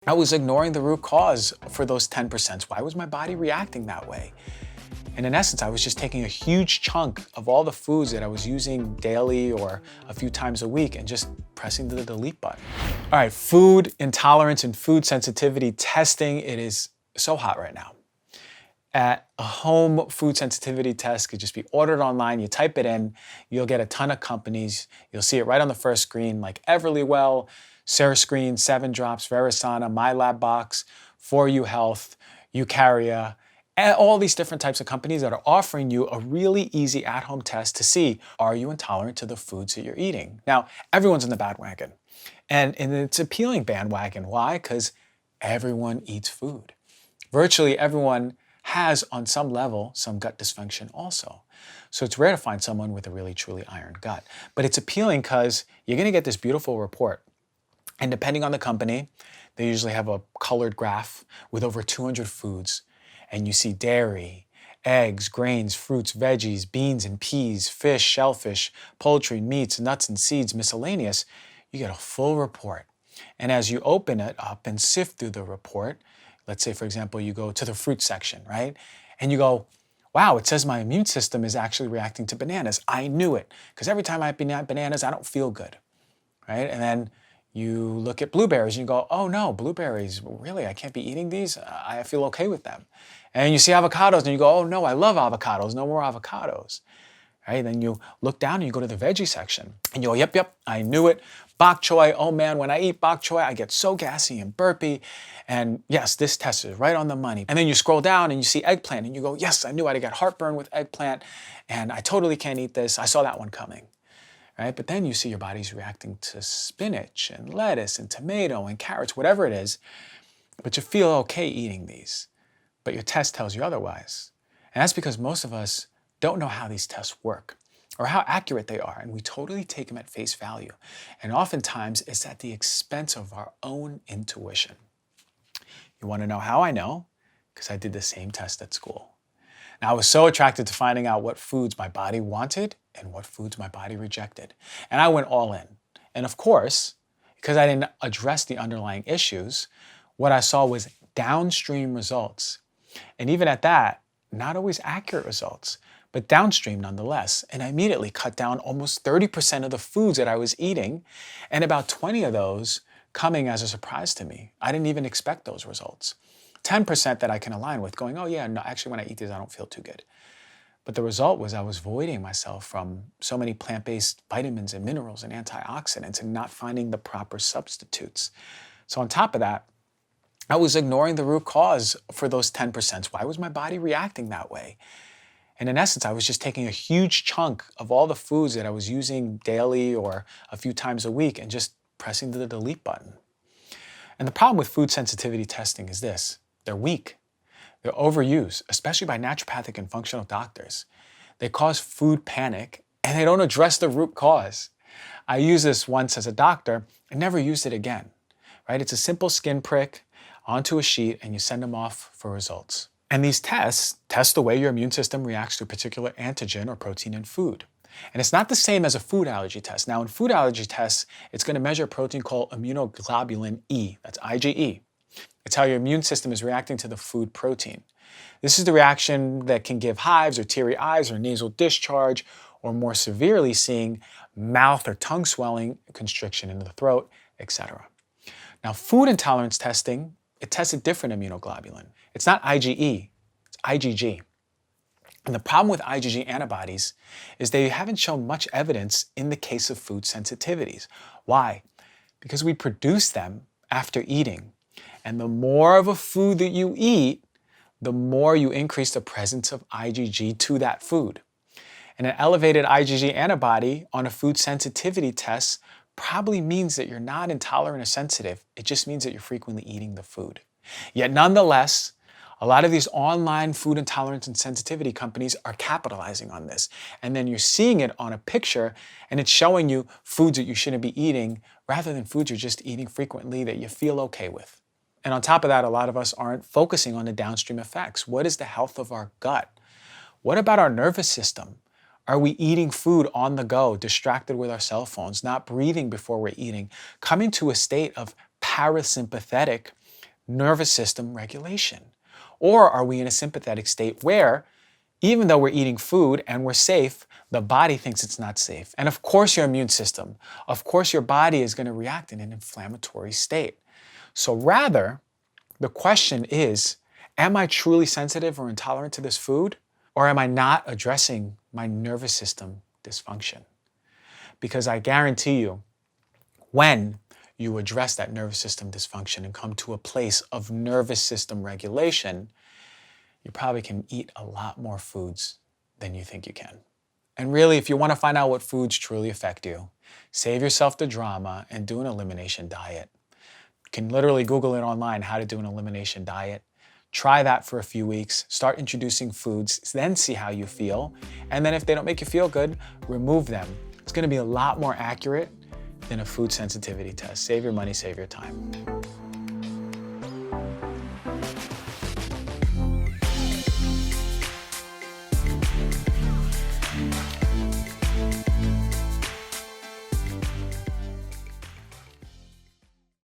I was ignoring the root cause for those 10%. Why was my body reacting that way? And in essence, I was just taking a huge chunk of all the foods that I was using daily or a few times a week and just pressing the delete button. All right, food intolerance and food sensitivity testing. It is so hot right now. At a home food sensitivity test could just be ordered online. You type it in, you'll get a ton of companies. You'll see it right on the first screen, like Everlywell, Cerescreen, 7-Drops, Verisana, MyLabbox, For You Health, Eukarya, and all these different types of companies that are offering you a really easy at-home test to see, are you intolerant to the foods that you're eating? Now, everyone's in the bandwagon, and it's appealing bandwagon. Why? Because everyone eats food. Virtually everyone has, on some level, some gut dysfunction also. So it's rare to find someone with a really, truly iron gut. But it's appealing because you're going to get this beautiful report. And depending on the company, they usually have a colored graph with over 200 foods. And you see dairy, eggs, grains, fruits, veggies, beans and peas, fish, shellfish, poultry, meats, nuts and seeds, miscellaneous. You get a full report. And as you open it up and sift through the report, let's say, for example, you go to the fruit section, right? And you go, wow, it says my immune system is actually reacting to bananas. I knew it, because every time I eat bananas, I don't feel good, right? And then you look at blueberries and you go, oh no, blueberries, really, I can't be eating these? I feel okay with them. And you see avocados and you go, oh no, I love avocados, no more avocados. Right? Then you look down and you go to the veggie section and you go, yep, I knew it. Bok choy, oh man, when I eat bok choy, I get so gassy and burpy. And yes, this test is right on the money. And then you scroll down and you see eggplant and you go, yes, I knew I'd get heartburn with eggplant and I totally can't eat this. I saw that one coming. Right? But then you see your body's reacting to spinach and lettuce and tomato and carrots, whatever it is, but you feel okay eating these. But your test tells you otherwise. And that's because most of us don't know how these tests work or how accurate they are, and we totally take them at face value. And oftentimes, it's at the expense of our own intuition. You want to know how I know? Because I did the same test at school. Now, I was so attracted to finding out what foods my body wanted and what foods my body rejected. And I went all in. And of course, because I didn't address the underlying issues, what I saw was downstream results. And even at that, not always accurate results, but downstream nonetheless. And I immediately cut down almost 30% of the foods that I was eating, and about 20 of those coming as a surprise to me. I didn't even expect those results. 10% that I can align with, going, oh yeah, no, actually when I eat these, I don't feel too good. But the result was I was voiding myself from so many plant-based vitamins and minerals and antioxidants and not finding the proper substitutes. So on top of that, I was ignoring the root cause for those 10%. Why was my body reacting that way? And in essence, I was just taking a huge chunk of all the foods that I was using daily or a few times a week and just pressing the delete button. And the problem with food sensitivity testing is this: they're weak. They're overused, especially by naturopathic and functional doctors. They cause food panic and they don't address the root cause. I used this once as a doctor and never used it again, right? It's a simple skin prick onto a sheet and you send them off for results. And these tests test the way your immune system reacts to a particular antigen or protein in food. And it's not the same as a food allergy test. Now, in food allergy tests, it's going to measure a protein called immunoglobulin E, that's IgE. It's how your immune system is reacting to the food protein. This is the reaction that can give hives or teary eyes or nasal discharge, or more severely seeing mouth or tongue swelling, constriction in the throat, etc. Now, food intolerance testing, it tests a different immunoglobulin. It's not IgE, it's IgG. And the problem with IgG antibodies is they haven't shown much evidence in the case of food sensitivities. Why? Because we produce them after eating. And the more of a food that you eat, the more you increase the presence of IgG to that food. And an elevated IgG antibody on a food sensitivity test probably means that you're not intolerant or sensitive. It just means that you're frequently eating the food. Yet nonetheless, a lot of these online food intolerance and sensitivity companies are capitalizing on this. And then you're seeing it on a picture and it's showing you foods that you shouldn't be eating rather than foods you're just eating frequently that you feel okay with. And on top of that, a lot of us aren't focusing on the downstream effects. What is the health of our gut? What about our nervous system? Are we eating food on the go, distracted with our cell phones, not breathing before we're eating, coming to a state of parasympathetic nervous system regulation? Or are we in a sympathetic state where, even though we're eating food and we're safe, the body thinks it's not safe? And of course your immune system, of course your body is going to react in an inflammatory state. So rather, the question is, am I truly sensitive or intolerant to this food? Or am I not addressing my nervous system dysfunction? Because I guarantee you, when you address that nervous system dysfunction and come to a place of nervous system regulation, you probably can eat a lot more foods than you think you can. And really, if you want to find out what foods truly affect you, save yourself the drama and do an elimination diet. You can literally Google it online, how to do an elimination diet. Try that for a few weeks, start introducing foods, then see how you feel. And then if they don't make you feel good, remove them. It's going to be a lot more accurate than a food sensitivity test. Save your money, save your time.